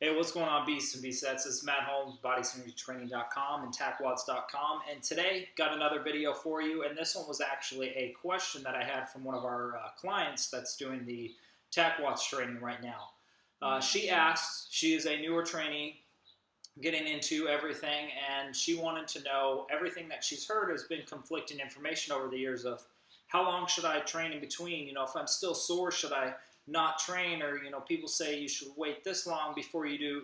Hey, what's going on, Beasts and Beastettes? This is Matt Holmes, BodySynergyTraining.com and TacWatts.com, and today got another video for you. And this one was actually a question that I had from one of our clients that's doing the TacWatts training right now. She asked, she is a newer trainee, getting into everything, and she wanted to know everything that she's heard has been conflicting information over the years of how long should I train in between? If I'm still sore, should I not train? Or, people say you should wait this long before you do,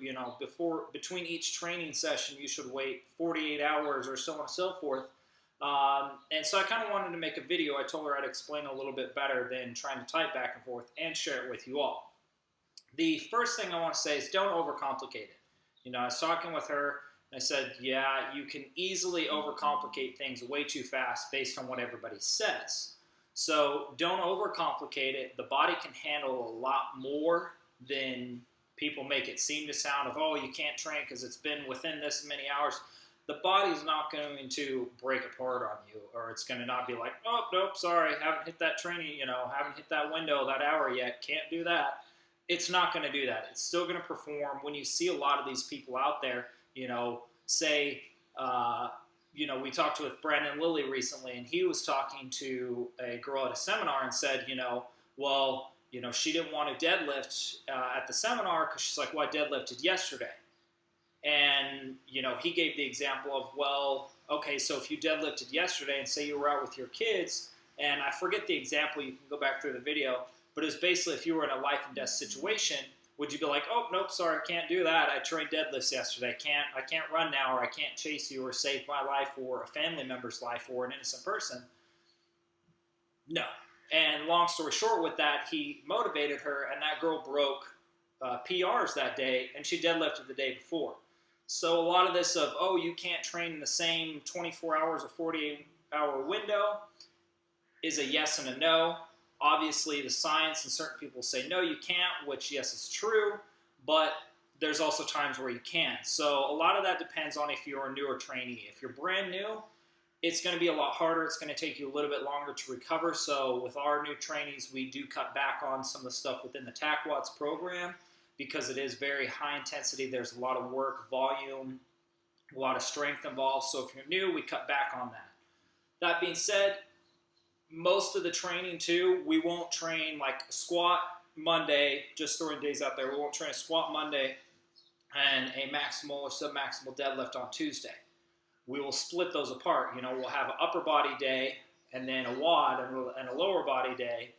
between each training session, you should wait 48 hours or so on and so forth. And so I kind of wanted to make a video. I told her I'd explain a little bit better than trying to type back and forth and share it with you all. The first thing I want to say is don't overcomplicate it. I was talking with her, and I said, yeah, you can easily overcomplicate things way too fast based on what everybody says. So don't overcomplicate it. The body can handle a lot more than people make it seem to sound of, oh, you can't train because it's been within this many hours. The body's not going to break apart on you, or it's going to not be like, oh, nope, sorry, haven't hit that training, haven't hit that window, that hour yet, can't do that. It's not going to do that. It's still going to perform. When you see a lot of these people out there, say, we talked with Brandon Lilly recently, and he was talking to a girl at a seminar and said, she didn't want to deadlift at the seminar because she's like, well, I deadlifted yesterday. And, he gave the example of, well, okay, so if you deadlifted yesterday and say you were out with your kids, and I forget the example, you can go back through the video, but it's basically if you were in a life and death situation, would you be like, oh, nope, sorry, I can't do that. I trained deadlifts yesterday. I can't run now, or I can't chase you or save my life or a family member's life or an innocent person? No. And long story short with that, he motivated her, and that girl broke PRs that day, and she deadlifted the day before. So a lot of this of, oh, you can't train in the same 24 hours or 48-hour window is a yes and a no. Obviously, the science and certain people say, no, you can't, which, yes, is true, but there's also times where you can. So a lot of that depends on if you're a newer trainee. If you're brand new, it's going to be a lot harder. It's going to take you a little bit longer to recover. So with our new trainees, we do cut back on some of the stuff within the TacWatts program because it is very high intensity. There's a lot of work, volume, a lot of strength involved. So if you're new, we cut back on that. That being said, most of the training too, we won't train like squat Monday, just throwing days out there. We won't train a squat Monday and a maximal or submaximal deadlift on Tuesday. We will split those apart. We'll have an upper body day and then a WOD and a lower body day,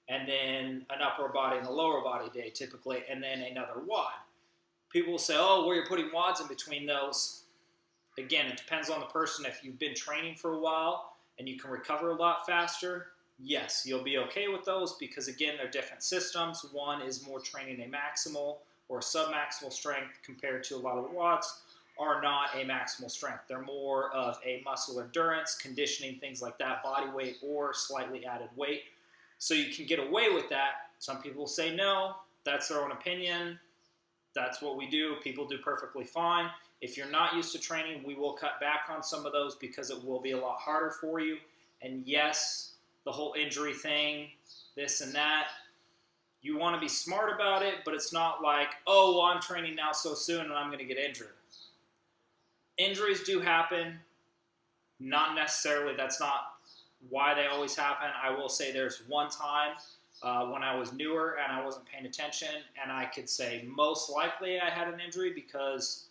and then an upper body and a lower body day typically, and then another WOD. People will say, oh, well, you're putting WODs in between those. Again, it depends on the person. If you've been training for a while and you can recover a lot faster, yes, you'll be okay with those because, again, they're different systems. One is more training a maximal or submaximal strength compared to a lot of the WODs are not a maximal strength. They're more of a muscle endurance, conditioning, things like that, body weight or slightly added weight. So you can get away with that. Some people say no. That's their own opinion. That's what we do. People do perfectly fine. If you're not used to training, we will cut back on some of those because it will be a lot harder for you. And yes, the whole injury thing, this and that, you want to be smart about it, but it's not like, oh, well, I'm training now so soon and I'm going to get injured. Injuries do happen. Not necessarily, that's not why they always happen. I will say there's one time when I was newer and I wasn't paying attention, and I could say most likely I had an injury because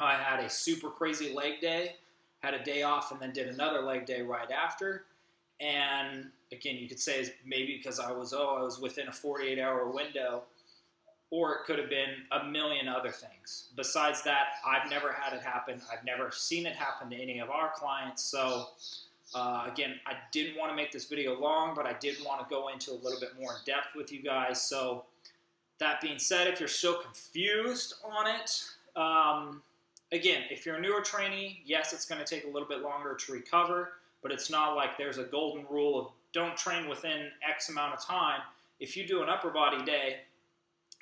I had a super crazy leg day, had a day off, and then did another leg day right after. And again, you could say it's maybe because I was within a 48-hour window, or it could have been a million other things. Besides that, I've never had it happen. I've never seen it happen to any of our clients. So again, I didn't want to make this video long, but I did want to go into a little bit more in depth with you guys. So that being said, if you're still confused on it, again, if you're a newer trainee, yes, it's going to take a little bit longer to recover, but it's not like there's a golden rule of don't train within X amount of time. If you do an upper body day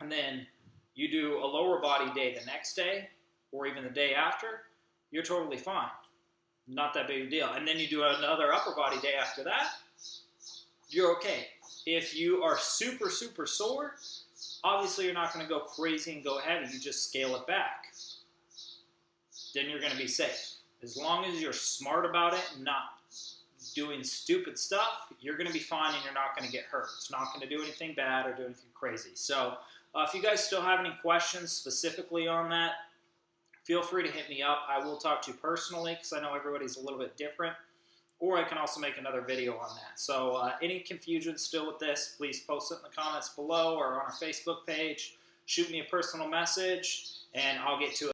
and then you do a lower body day the next day or even the day after, you're totally fine. Not that big a deal. And then you do another upper body day after that, you're okay. If you are super, super sore, Obviously, you're not going to go crazy and go heavy. You just scale it back. Then you're going to be safe. As long as you're smart about it and not doing stupid stuff, you're going to be fine and you're not going to get hurt. It's not going to do anything bad or do anything crazy. So if you guys still have any questions specifically on that, feel free to hit me up. I will talk to you personally because I know everybody's a little bit different. Or I can also make another video on that. So any confusion still with this, please post it in the comments below or on our Facebook page. Shoot me a personal message, and I'll get to it.